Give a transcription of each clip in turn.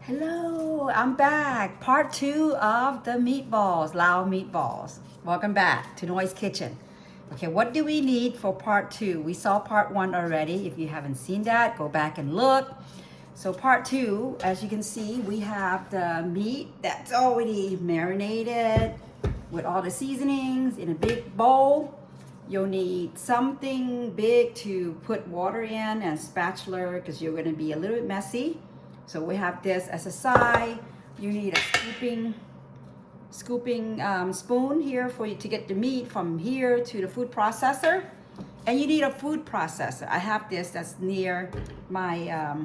Hello, I'm back. Part 2 of the meatballs, Lao Meatballs. Welcome back to Noise Kitchen. Okay, what do we need for part 2? We saw part 1 already. If you haven't seen that, go back and look. So part 2, as you can see, we have the meat that's already marinated with all the seasonings in a big bowl. You'll need something big to put water in and spatula because you're going to be a little bit messy. So we have this as a side. You need a scooping spoon here for you to get the meat from here to the food processor. And you need a food processor. I have this that's near my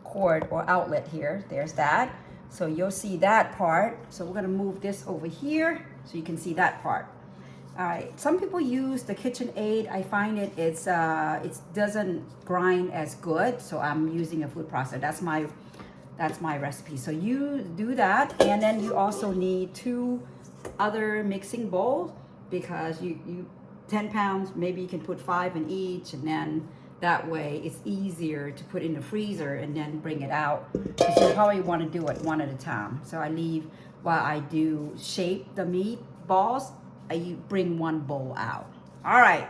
cord or outlet here. There's that. So you'll see that part. So we're gonna move this over here so you can see that part. All right, some people use the KitchenAid. I find it doesn't grind as good, so I'm using a food processor. That's my recipe. So you do that, and then you also need 2 other mixing bowls because you 10 pounds, maybe you can put 5 in each, and then that way it's easier to put in the freezer and then bring it out. Because you probably want to do it one at a time. So I leave while I do shape the meat balls. I bring one bowl out. All right,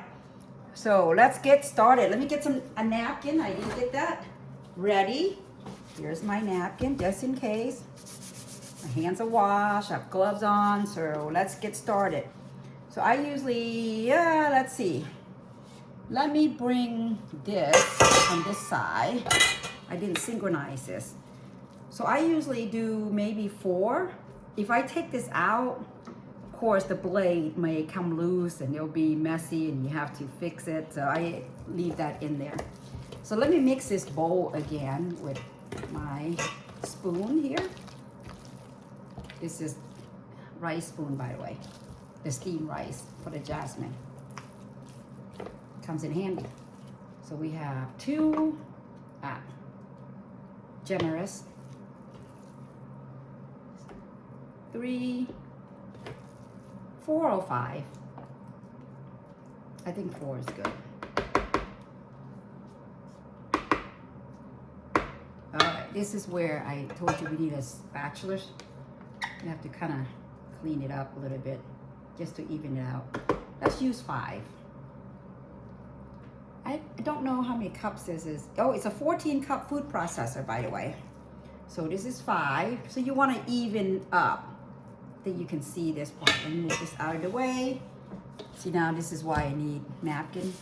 so let's get started. Let me get a napkin. I didn't get that ready. Here's my napkin, just in case. My hands are washed, I have gloves on, so let's get started. So I usually, let's see. Let me bring this on this side. I didn't synchronize this. So I usually do maybe 4. If I take this out, of course, the blade may come loose and it'll be messy and you have to fix it. So I leave that in there. So let me mix this bowl again with my spoon here. This is rice spoon, by the way. The steamed rice for the jasmine. Comes in handy. So we have 2, generous, 3, 4 or 5. I think 4 is good. All right, this is where I told you we need a spatula. You have to kind of clean it up a little bit just to even it out. Let's use 5. I don't know how many cups this is. Oh, it's a 14-cup food processor, by the way. So this is 5. So you want to even up. That you can see this part. Let me move this out of the way. See, now this is why I need napkin.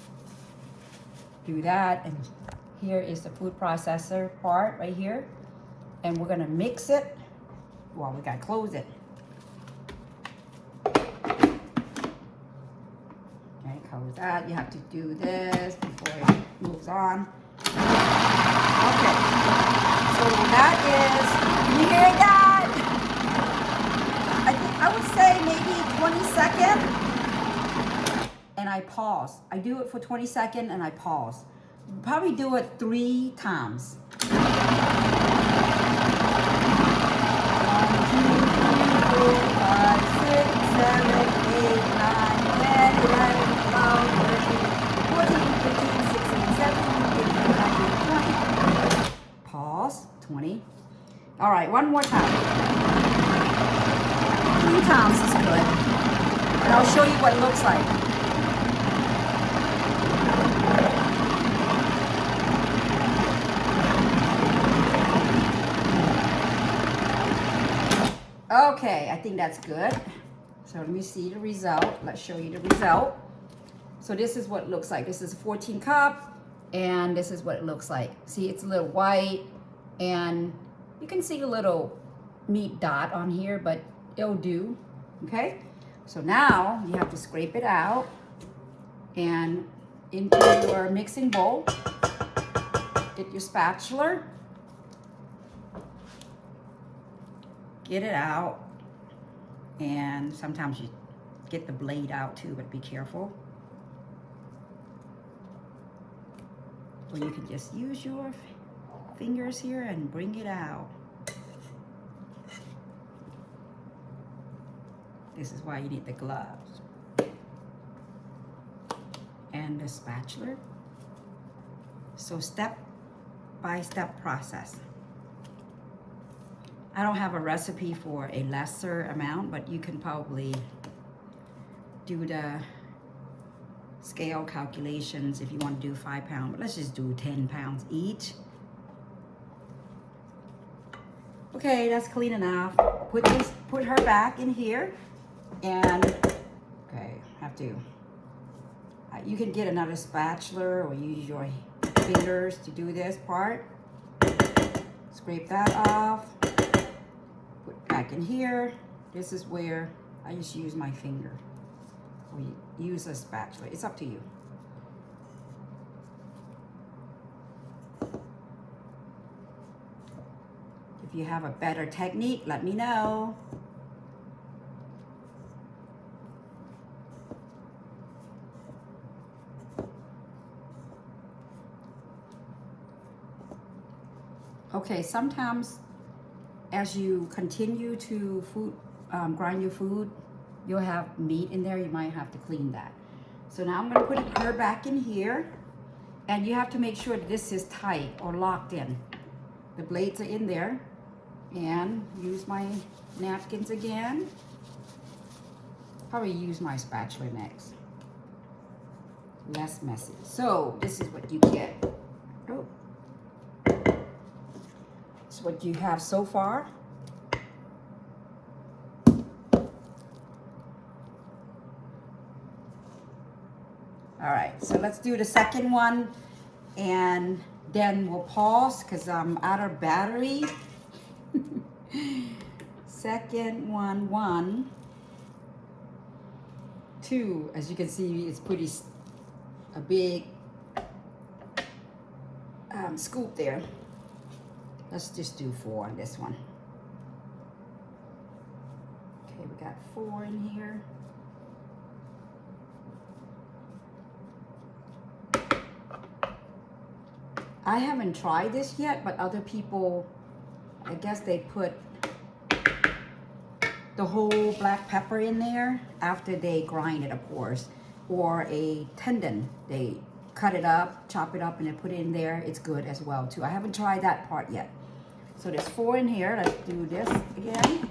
Do that, and here is the food processor part right here. And we're gonna mix it. Well, we gotta close it. Okay, close that. You have to do this before it moves on. Okay, so that is, can you hear that? I would say maybe 20 seconds, and I pause. I do it for 20 seconds and I pause. Probably do it 3 times. 1, 2, 3, 4, 5, 6, 7, 8, 9, 10, 11, 12, 13, 14, 15, 16, 17, 18, 19, 20. Pause, 20. All right, one more time. 3 times is good. And I'll show you what it looks like. Okay, I think that's good. So let me see the result. Let's show you the result. So this is what it looks like. This is a 14 cup, and this is what it looks like. See, it's a little white, and you can see a little meat dot on here, but it'll do. Okay, so now you have to scrape it out and into your mixing bowl. Get your spatula, get it out, and sometimes you get the blade out too, but be careful. Or you can just use your fingers here and bring it out. This is why you need the gloves and the spatula. So step by step process. I don't have a recipe for a lesser amount, but you can probably do the scale calculations if you want to do 5 pounds, but let's just do 10 pounds each. Okay, that's clean enough. Put her back in here, and okay, have to. You can get another spatula or use your fingers to do this part. Scrape that off. Put back in here. This is where I just use my finger. Or you use a spatula. It's up to you. If you have a better technique, let me know. Okay, sometimes as you continue to grind your food, you'll have meat in there. You might have to clean that. So now I'm going to put her back in here, and you have to make sure that this is tight or locked in. The blades are in there, and use my napkins again. Probably use my spatula next. Less messy. So this is what you get. Oh. This is what you have so far. All right, so let's do the second one, and then we'll pause because I'm out of battery. Second one, 1, 2. As you can see, it's a big scoop there. Let's just do 4 on this one. Okay, we got 4 in here. I haven't tried this yet, but other people, I guess they put the whole black pepper in there after they grind it, of course, or a tendon. They cut it up, chop it up, and then put it in there. It's good as well too. I haven't tried that part yet. So there's 4 in here. Let's do this again.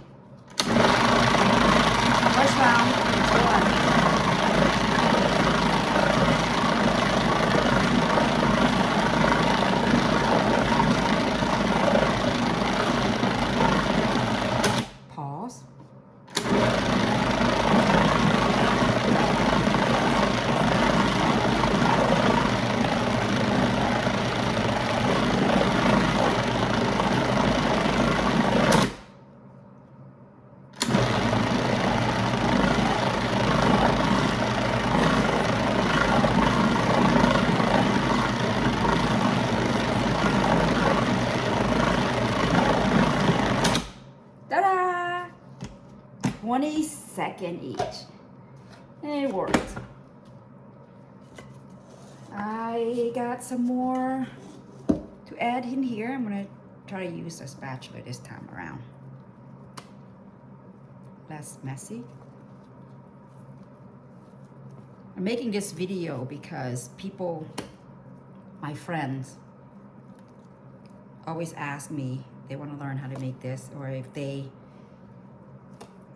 First round, it's 1. Ta-da! 20 seconds each. And it worked. I got some more to add in here. I'm gonna try to use a spatula this time around. Less messy. I'm making this video because people, my friends, always ask me, they want to learn how to make this, or if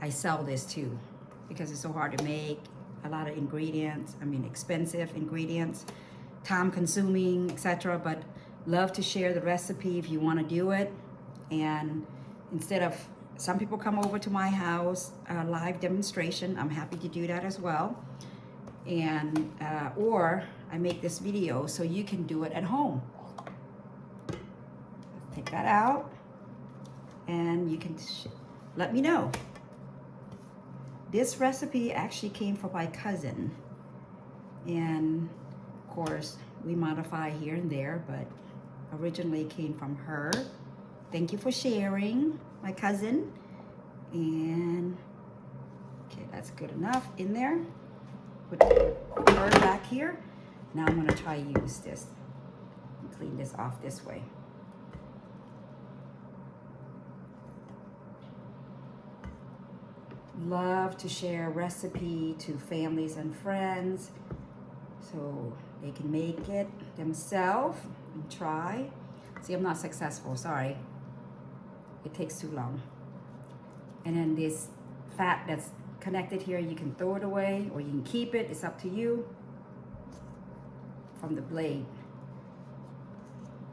I sell this too, because it's so hard to make, a lot of ingredients, expensive ingredients, time consuming, etc. But love to share the recipe if you want to do it. And instead of, some people come over to my house, live demonstration, I'm happy to do that as well. And or I make this video so you can do it at home. Take that out, and you can let me know. This recipe actually came from my cousin, and of course we modify here and there, but originally came from her. Thank you for sharing, my cousin. And okay, that's good enough in there. Put her back here. Now I'm going to try to use this and clean this off this way. Love to share recipe to families and friends so they can make it themselves and try. See, I'm not successful, sorry. it takes too long. And then this fat that's connected here, you can throw it away or you can keep it. It's up to you. From the blade.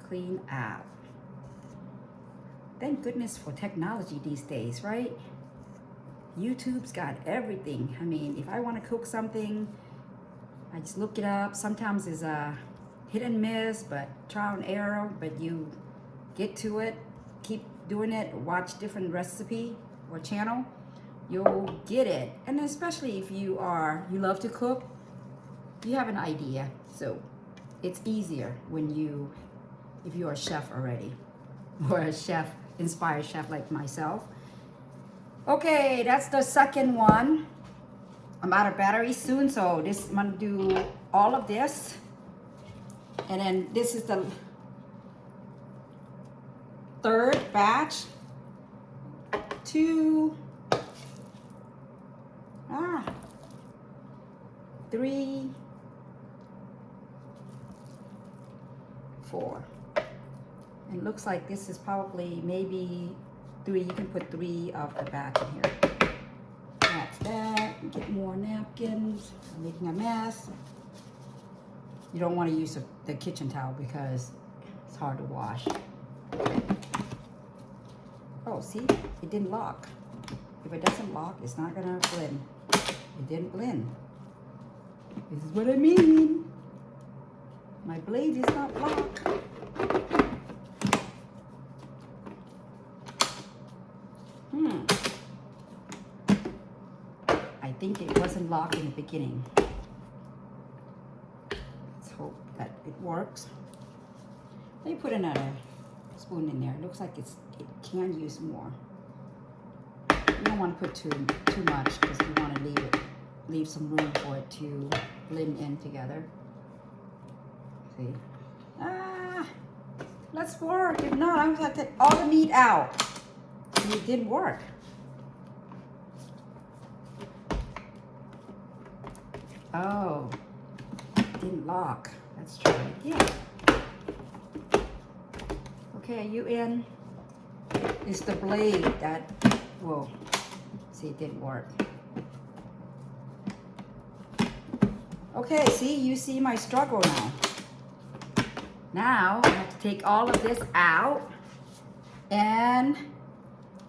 Clean out. Thank goodness for technology these days, right? YouTube's got everything. I mean, if I want to cook something, I just look it up. Sometimes it's a hit and miss, but trial and error, but you get to it, keep doing it, watch different recipe or channel, you'll get it. And especially if you love to cook, you have an idea. So it's easier when if you're a chef already, or a chef, inspired chef like myself. Okay, that's the second one. I'm out of battery soon, so I'm gonna do all of this. And then this is the third batch. 2, 3, 4. It looks like this is probably maybe 3. You can put 3 of the batch in here. That's that. Get more napkins. I'm making a mess. You don't want to use the kitchen towel because it's hard to wash. Oh, see? It didn't lock. If it doesn't lock, it's not gonna blend. It didn't blend. This is what I mean. My blade is not locked. I think it wasn't locked in the beginning. Let's hope that it works. Let me put another spoon in there. It looks like it can use more. You don't want to put too much because you want to leave some room for it to blend in together. See? Let's work. If not, I'm gonna take all the meat out. And it didn't work. Oh, it didn't lock. Let's try it again. Okay, you in? It's the blade that, whoa, see, it didn't work. Okay, see, you see my struggle now. Now, I have to take all of this out and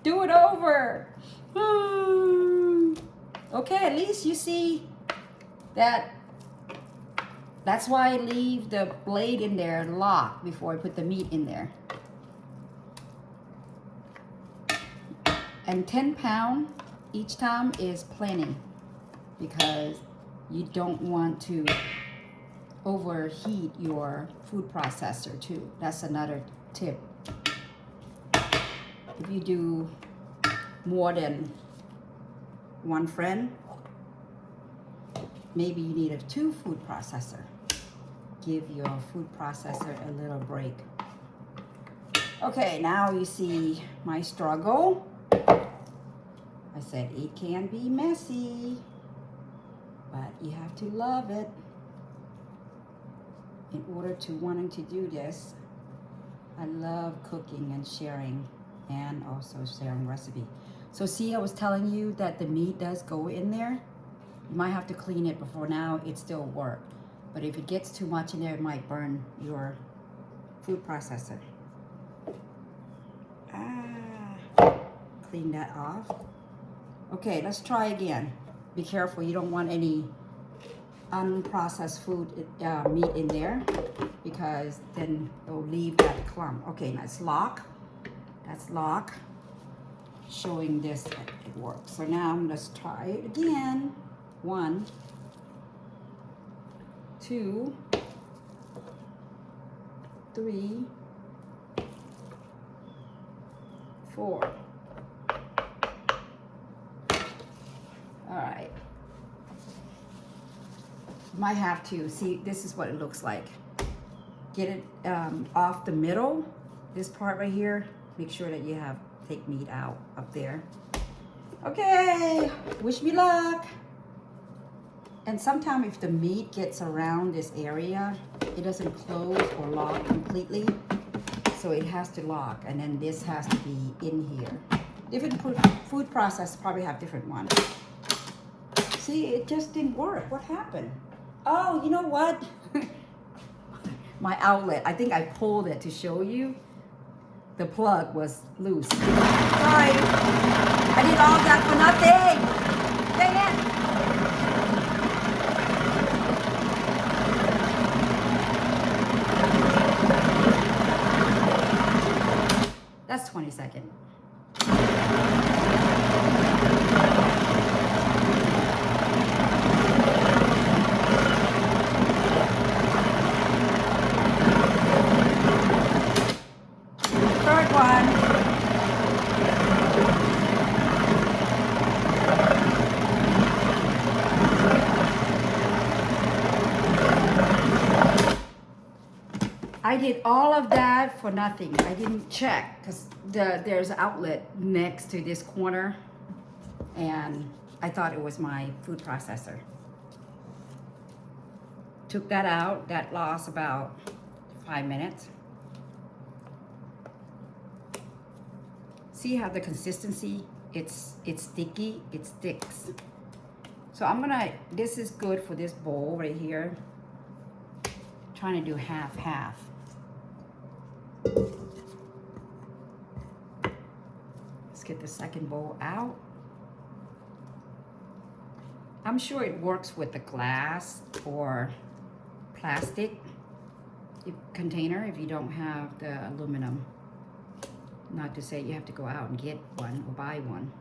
do it over. Okay, at least you see that. That's why I leave the blade in there locked before I put the meat in there. And 10 pounds each time is plenty because you don't want to overheat your food processor too. That's another tip. If you do more than one friend, maybe you need a 2 food processor. Give your food processor a little break. Okay, now you see my struggle. I said it can be messy, but you have to love it in order to wanting to do this. I love cooking and sharing, and also sharing recipe. So see, I was telling you that the meat does go in there. You might have to clean it, but for now it still works. But if it gets too much in there, it might burn your food processor. Clean that off. Okay, let's try again. Be careful, you don't want any unprocessed food meat in there because then it'll leave that clump. Okay, that's lock. That's lock. Showing this that it works. So now let's try it again. 1, 2, 3, 4. All right. You might have to see, this is what it looks like. Get it off the middle, this part right here. Make sure that you take meat out up there. Okay, wish me luck. And sometimes if the meat gets around this area, it doesn't close or lock completely. So it has to lock, and then this has to be in here. Different food processors probably have different ones. See, it just didn't work. What happened? Oh, you know what? My outlet, I think I pulled it to show you. The plug was loose. Sorry. I did all that for nothing. Dang it. That's 20 seconds. Third one. I did all of that for nothing. I didn't check because there's an outlet next to this corner, and I thought it was my food processor. Took that out. That lost about 5 minutes. See how the consistency, it's sticky, it sticks. So I'm gonna, this is good for this bowl right here. Trying to do half. Let's get the second bowl out. I'm sure it works with the glass or plastic container if you don't have the aluminum. Not to say you have to go out and get one or buy one.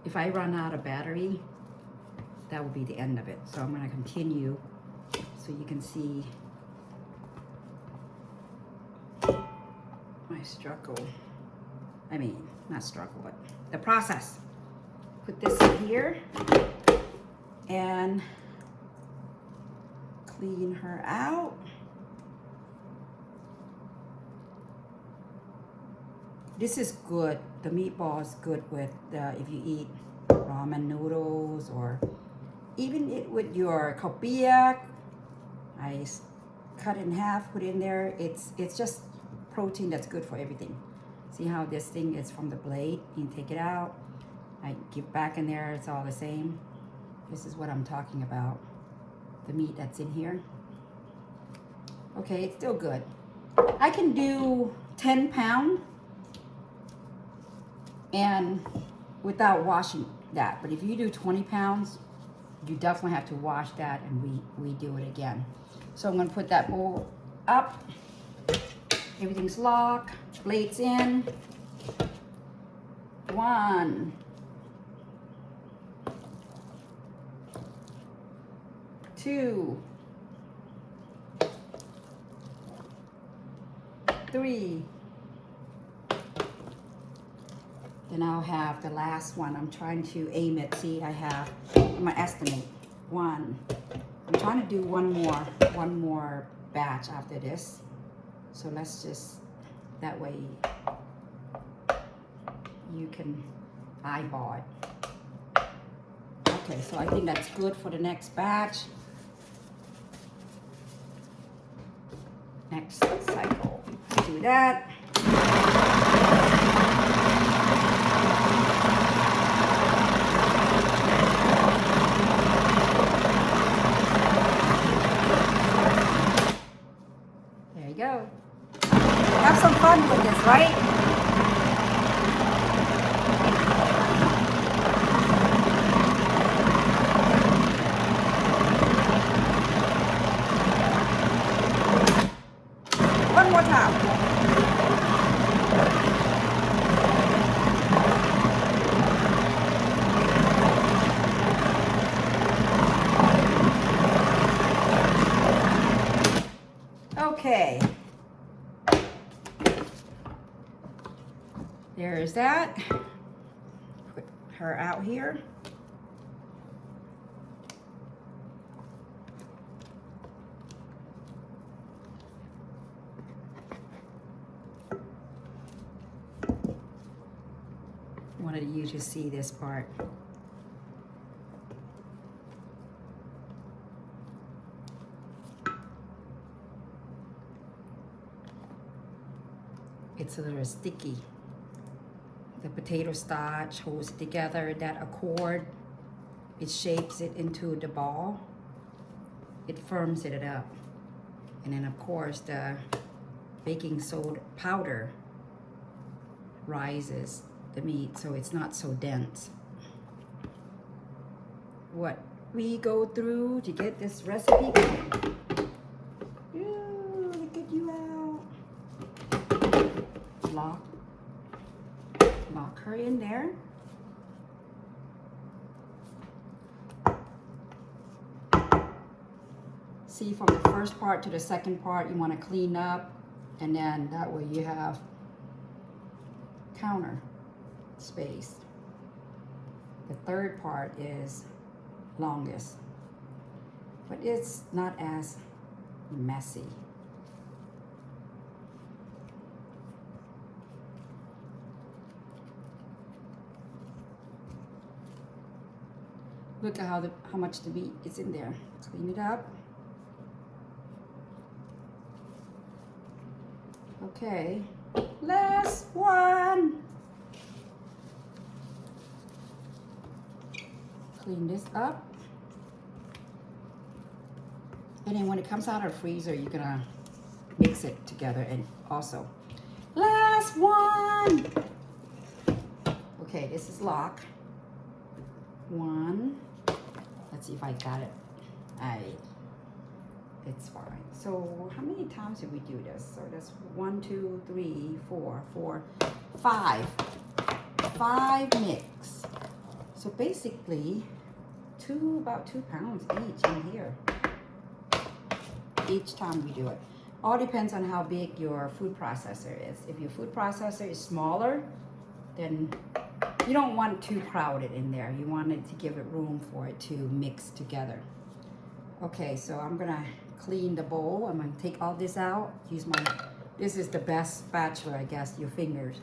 If I run out of battery, that will be the end of it. So I'm going to continue so you can see my struggle. I mean, not struggle, but the process. Put this in here and clean her out. This is good. The meatball is good with if you eat ramen noodles or even with your kopiak. I cut it in half, put it in there. It's just protein that's good for everything. See how this thing is from the blade? You take it out. I give back in there. It's all the same. This is what I'm talking about. The meat that's in here. Okay, it's still good. I can do 10 pounds. And without washing that. But if you do 20 pounds, you definitely have to wash that and redo it again. So I'm gonna put that bowl up. Everything's locked, plates in. 1, 2, 3. Then I'll have the last one. I'm trying to aim it. See, I'm gonna estimate. 1. I'm trying to do one more batch after this. So let's just, that way you can eyeball it. Okay, so I think that's good for the next batch. Next cycle. Let's do that. Go. Have some fun with this, right? One more time. Okay. There's that. Put her out here. Wanted you to see this part. it's a little sticky. The potato starch holds it together. That accord, it shapes it into the ball. It firms it up. And then of course the baking soda powder rises the meat so it's not so dense. What we go through to get this recipe going. Ooh, look at you out. Lock her in there. See, from the first part to the second part, you want to clean up, and then that way you have counter space. The third part is longest, but it's not as messy. Look at how much the meat is in there. Clean it up. Okay, last one. Clean this up. And then when it comes out of the freezer, you're gonna mix it together. And also, last one. Okay, this is lock. One. Let's see if I got it. It's fine. So how many times did we do this? So that's 1, 2, 3, 4, 5. 5 mix. So basically, about 2 pounds each in here. Each time we do it. All depends on how big your food processor is. If your food processor is smaller, then you don't want too crowded in there. You want it to give it room for it to mix together. Okay, so I'm gonna clean the bowl. I'm gonna take all this out. This is the best spatula, I guess, your fingers.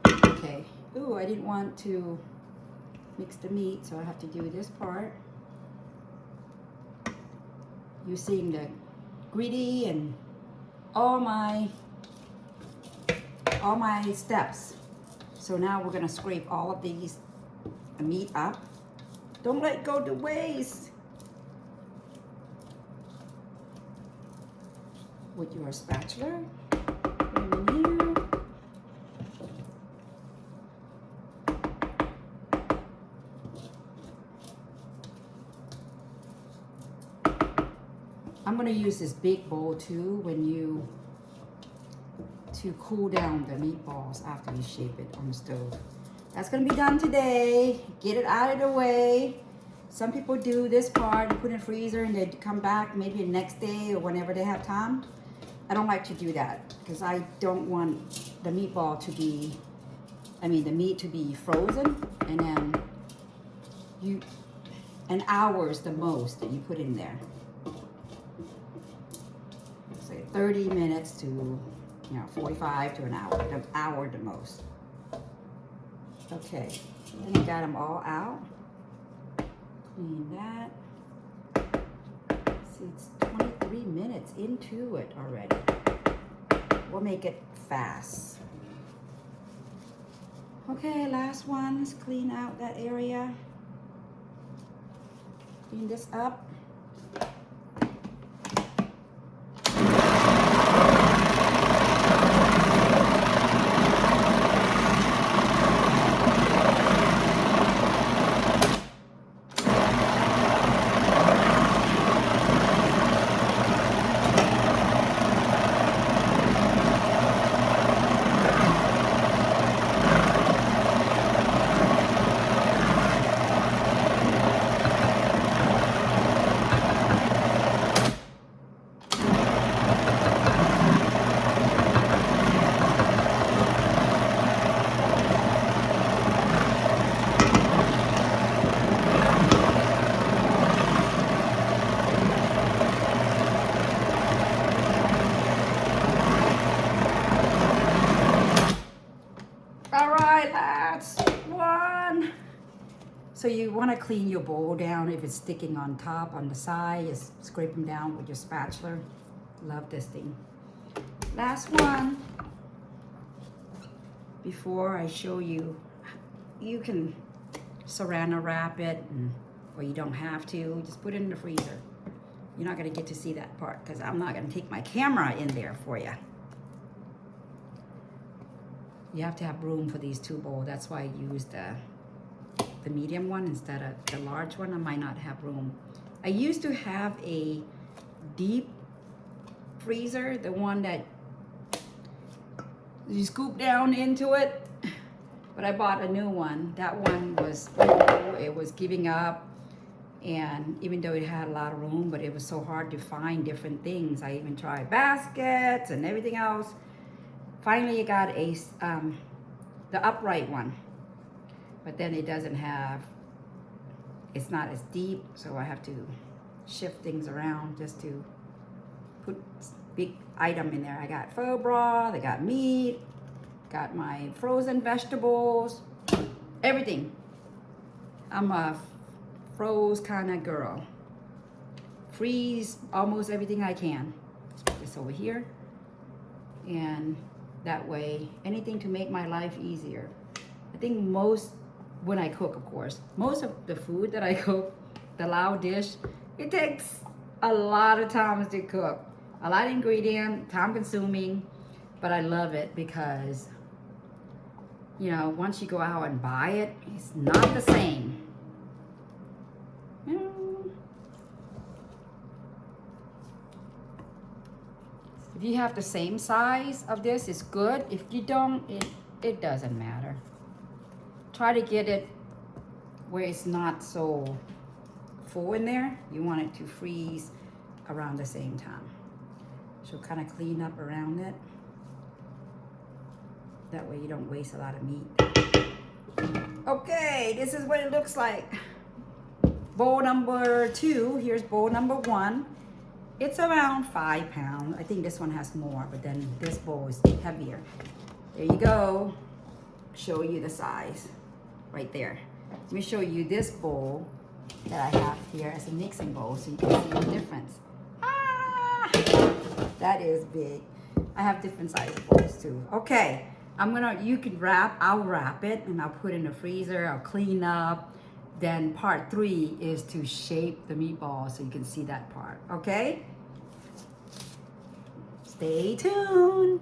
Okay. Ooh, I didn't want to mix the meat, so I have to do this part. Using the greedy and all my steps. So now we're gonna scrape all of these meat up. Don't let it go to waste. With your spatula, put them in here. I'm gonna use this big bowl too to cool down the meatballs after you shape it on the stove. That's gonna be done today. Get it out of the way. Some people do this part, they put it in the freezer and they come back maybe the next day or whenever they have time. I don't like to do that because I don't want the meatball to be, the meat to be frozen, and then an hour is the most that you put in there. Say 30 minutes to 45 to an hour the most. Okay, then I got them all out. Clean that. See, it's 23 minutes into it already. We'll make it fast. Okay, last one. Let's clean out that area. Clean this up. So you want to clean your bowl down if it's sticking on top, on the side. Just scrape them down with your spatula. Love this thing. Last one. before I show you, you can saran wrap it, or you don't have to. Just put it in the freezer. You're not gonna get to see that part because I'm not gonna take my camera in there for you. You have to have room for these 2 bowls. That's why I used the medium one instead of the large one. I might not have room. I used to have a deep freezer, the one that you scoop down into it, but I bought a new one. That one was, it was giving up, and even though it had a lot of room, but it was so hard to find different things. I even tried baskets and everything else. Finally, I got the upright one, but then it doesn't have, it's not as deep, so I have to shift things around just to put big item in there. I got faux broth, I got meat, got my frozen vegetables, everything. I'm a froze kind of girl. Freeze almost everything I can. Let's put this over here. And that way, anything to make my life easier. I think most, when I cook, of course, most of the food that I cook, the Lao dish, it takes a lot of time to cook. A lot of ingredient, time consuming, but I love it because, you know, once you go out and buy it, it's not the same. If you have the same size of this, it's good. If you don't, it doesn't matter. Try to get it where it's not so full in there. You want it to freeze around the same time. So kind of clean up around it. That way you don't waste a lot of meat. Okay, this is what it looks like. Bowl number 2, here's bowl number 1. It's around 5 pounds. I think this one has more, but then this bowl is heavier. There you go. Show you the size right there. Let me show you this bowl that I have here as a mixing bowl so you can see the difference. That is big. I have different size bowls too. Okay, you can wrap, I'll wrap it and I'll put it in the freezer, I'll clean up. Then part 3 is to shape the meatball so you can see that part, okay? Stay tuned.